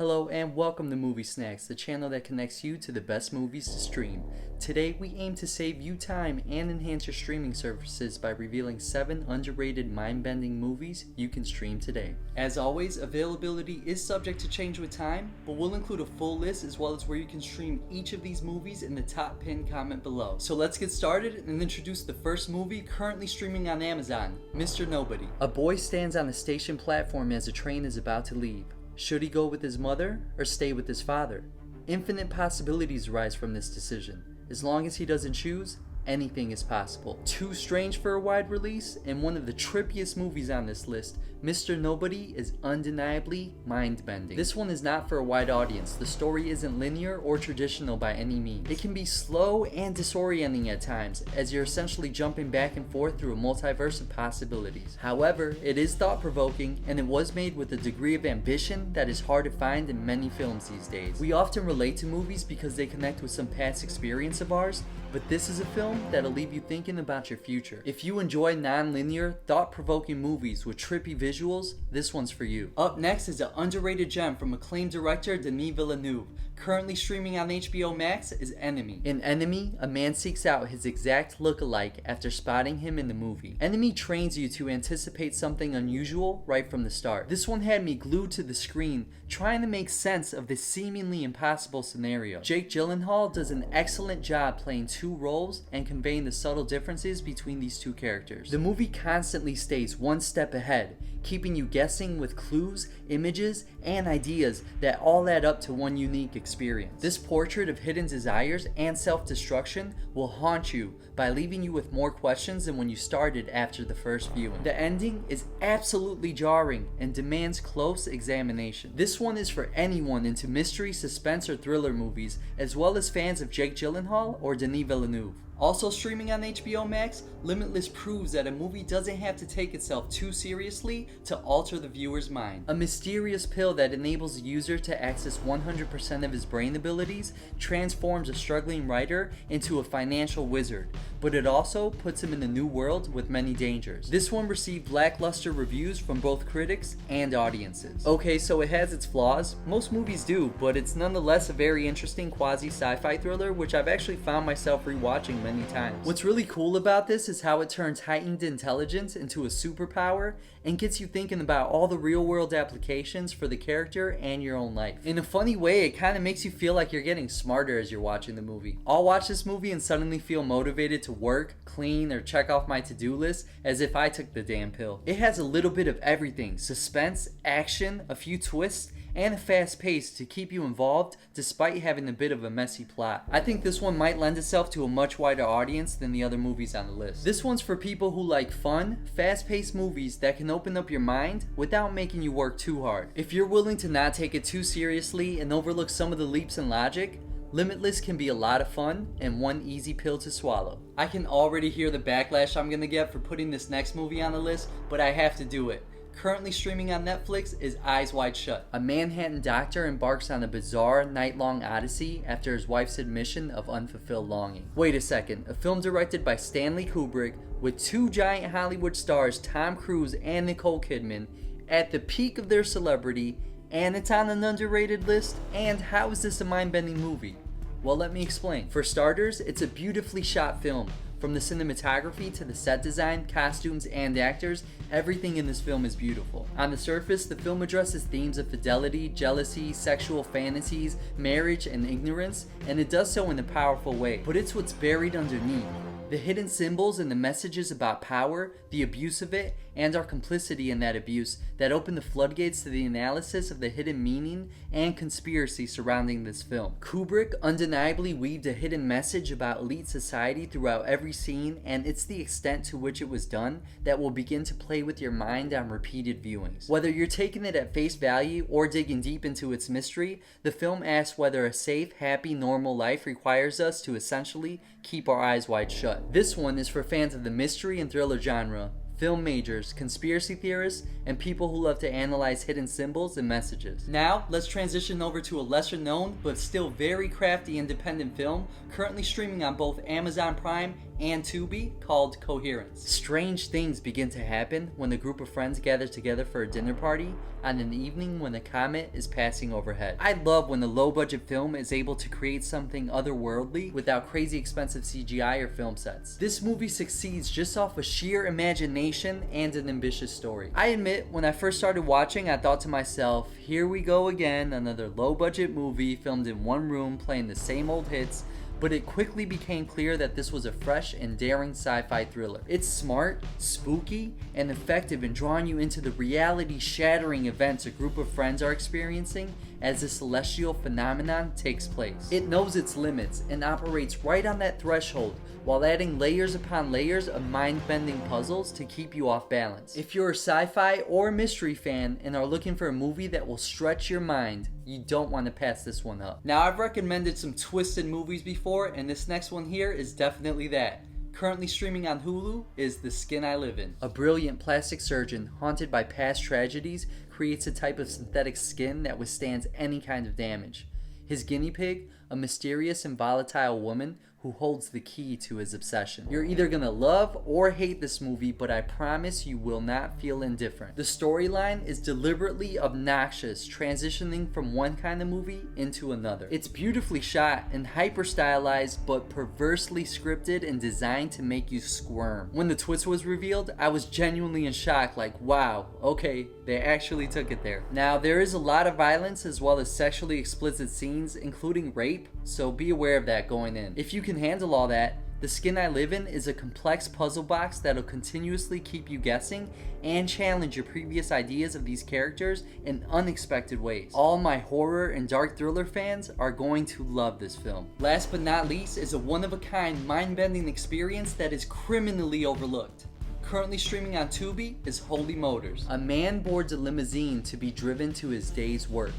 Hello and welcome to MovieSnacks, the channel that connects you to the best movies to stream. Today we aim to save you time and enhance your streaming services by revealing 7 underrated mind-bending movies you can stream today. As always, availability is subject to change with time, but we'll include a full list as well as where you can stream each of these movies in the top pinned comment below. So let's get started and introduce the first movie currently streaming on Amazon, Mr. Nobody. A boy stands on a station platform as a train is about to leave. Should he go with his mother or stay with his father? Infinite possibilities arise from this decision. As long as he doesn't choose, anything is possible. Too strange for a wide release, and one of the trippiest movies on this list, Mr. Nobody is undeniably mind-bending. This one is not for a wide audience. The story isn't linear or traditional by any means. It can be slow and disorienting at times, as you're essentially jumping back and forth through a multiverse of possibilities. However, it is thought-provoking, and it was made with a degree of ambition that is hard to find in many films these days. We often relate to movies because they connect with some past experience of ours, but this is a film that'll leave you thinking about your future. If you enjoy non-linear, thought-provoking movies with trippy visuals, this one's for you. Up next is an underrated gem from acclaimed director Denis Villeneuve. Currently streaming on HBO Max is Enemy. In Enemy, a man seeks out his exact look-alike after spotting him in the movie. Enemy trains you to anticipate something unusual right from the start. This one had me glued to the screen, trying to make sense of this seemingly impossible scenario. Jake Gyllenhaal does an excellent job playing two roles and conveying the subtle differences between these two characters. The movie constantly stays one step ahead, keeping you guessing with clues, images, and ideas that all add up to one unique experience. This portrait of hidden desires and self-destruction will haunt you by leaving you with more questions than when you started after the first viewing. The ending is absolutely jarring and demands close examination. This one is for anyone into mystery, suspense, or thriller movies, as well as fans of Jake Gyllenhaal or Denis Villeneuve. Also streaming on HBO Max, Limitless proves that a movie doesn't have to take itself too seriously to alter the viewer's mind. A mysterious pill that enables the user to access 100% of his brain abilities transforms a struggling writer into a financial wizard, but it also puts him in a new world with many dangers. This one received lackluster reviews from both critics and audiences. Okay, so it has its flaws. Most movies do, but it's nonetheless a very interesting quasi-sci-fi thriller, which I've actually found myself rewatching many times. What's really cool about this is how it turns heightened intelligence into a superpower and gets you thinking about all the real-world applications for the character and your own life. In a funny way, it kind of makes you feel like you're getting smarter as you're watching the movie. I'll watch this movie and suddenly feel motivated to work, clean, or check off my to-do list as if I took the damn pill. It has a little bit of everything: suspense, action, a few twists, and a fast pace to keep you involved despite having a bit of a messy plot. I think this one might lend itself to a much wider audience than the other movies on the list. This one's for people who like fun, fast-paced movies that can open up your mind without making you work too hard. If you're willing to not take it too seriously and overlook some of the leaps in logic, Limitless can be a lot of fun and one easy pill to swallow. I can already hear the backlash I'm gonna get for putting this next movie on the list, but I have to do it. Currently streaming on Netflix is Eyes Wide Shut. A Manhattan doctor embarks on a bizarre night-long odyssey after his wife's admission of unfulfilled longing. Wait a second, a film directed by Stanley Kubrick with two giant Hollywood stars, Tom Cruise and Nicole Kidman, at the peak of their celebrity, and it's on an underrated list? And how is this a mind-bending movie? Well, let me explain. For starters, it's a beautifully shot film. From the cinematography to the set design, costumes, and actors, everything in this film is beautiful. On the surface, the film addresses themes of fidelity, jealousy, sexual fantasies, marriage, and ignorance, and it does so in a powerful way. But it's what's buried underneath. The hidden symbols and the messages about power, the abuse of it, and our complicity in that abuse that open the floodgates to the analysis of the hidden meaning and conspiracy surrounding this film. Kubrick undeniably weaved a hidden message about elite society throughout every scene, and it's the extent to which it was done that will begin to play with your mind on repeated viewings. Whether you're taking it at face value or digging deep into its mystery, the film asks whether a safe, happy, normal life requires us to essentially keep our eyes wide shut. This one is for fans of the mystery and thriller genre, film majors, conspiracy theorists, and people who love to analyze hidden symbols and messages. Now, let's transition over to a lesser known but still very crafty independent film currently streaming on both Amazon Prime and Tubi called Coherence. Strange things begin to happen when a group of friends gather together for a dinner party on an evening when a comet is passing overhead. I love when a low-budget film is able to create something otherworldly without crazy expensive CGI or film sets. This movie succeeds just off of sheer imagination and an ambitious story. I admit, when I first started watching, I thought to myself, here we go again, another low-budget movie filmed in one room playing the same old hits, but it quickly became clear that this was a fresh and daring sci-fi thriller. It's smart, spooky, and effective in drawing you into the reality-shattering events a group of friends are experiencing as a celestial phenomenon takes place. It knows its limits and operates right on that threshold while adding layers upon layers of mind-bending puzzles to keep you off balance. If you're a sci-fi or mystery fan and are looking for a movie that will stretch your mind, you don't want to pass this one up. Now, I've recommended some twisted movies before, and this next one here is definitely that. Currently streaming on Hulu is The Skin I Live In. A brilliant plastic surgeon haunted by past tragedies creates a type of synthetic skin that withstands any kind of damage. His guinea pig, a mysterious and volatile woman who holds the key to his obsession. You're either gonna love or hate this movie, but I promise you will not feel indifferent. The storyline is deliberately obnoxious, transitioning from one kind of movie into another. It's beautifully shot and hyper stylized, but perversely scripted and designed to make you squirm. When the twist was revealed, I was genuinely in shock, like, wow, okay, they actually took it there. Now, there is a lot of violence as well as sexually explicit scenes, including rape, so be aware of that going in. If you can handle all that, The Skin I Live In is a complex puzzle box that'll continuously keep you guessing and challenge your previous ideas of these characters in unexpected ways. All my horror and dark thriller fans are going to love this film. Last but not least is a one-of-a-kind mind-bending experience that is criminally overlooked. Currently streaming on Tubi is Holy Motors. A man boards a limousine to be driven to his day's work.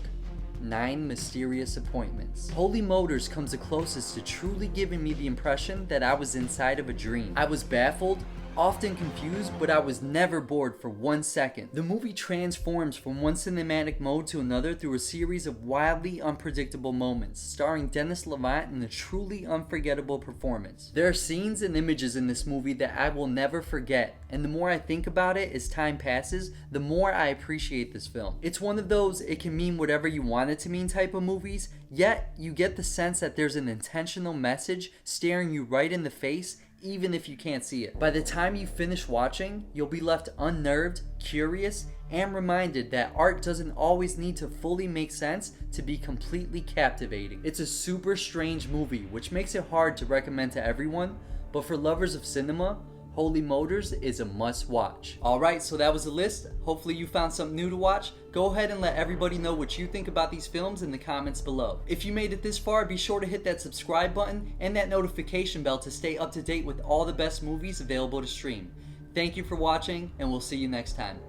9 mysterious appointments. Holy Motors comes the closest to truly giving me the impression that I was inside of a dream. I was baffled, often confused, but I was never bored for 1 second. The movie transforms from one cinematic mode to another through a series of wildly unpredictable moments, starring Dennis Levant in a truly unforgettable performance. There are scenes and images in this movie that I will never forget, and the more I think about it as time passes, the more I appreciate this film. It's one of those it can mean whatever you want it to mean type of movies, yet you get the sense that there's an intentional message staring you right in the face even if you can't see it. By the time you finish watching, you'll be left unnerved, curious, and reminded that art doesn't always need to fully make sense to be completely captivating. It's a super strange movie, which makes it hard to recommend to everyone, but for lovers of cinema, Holy Motors is a must watch. Alright, so that was the list. Hopefully you found something new to watch. Go ahead and let everybody know what you think about these films in the comments below. If you made it this far, be sure to hit that subscribe button and that notification bell to stay up to date with all the best movies available to stream. Thank you for watching, and we'll see you next time.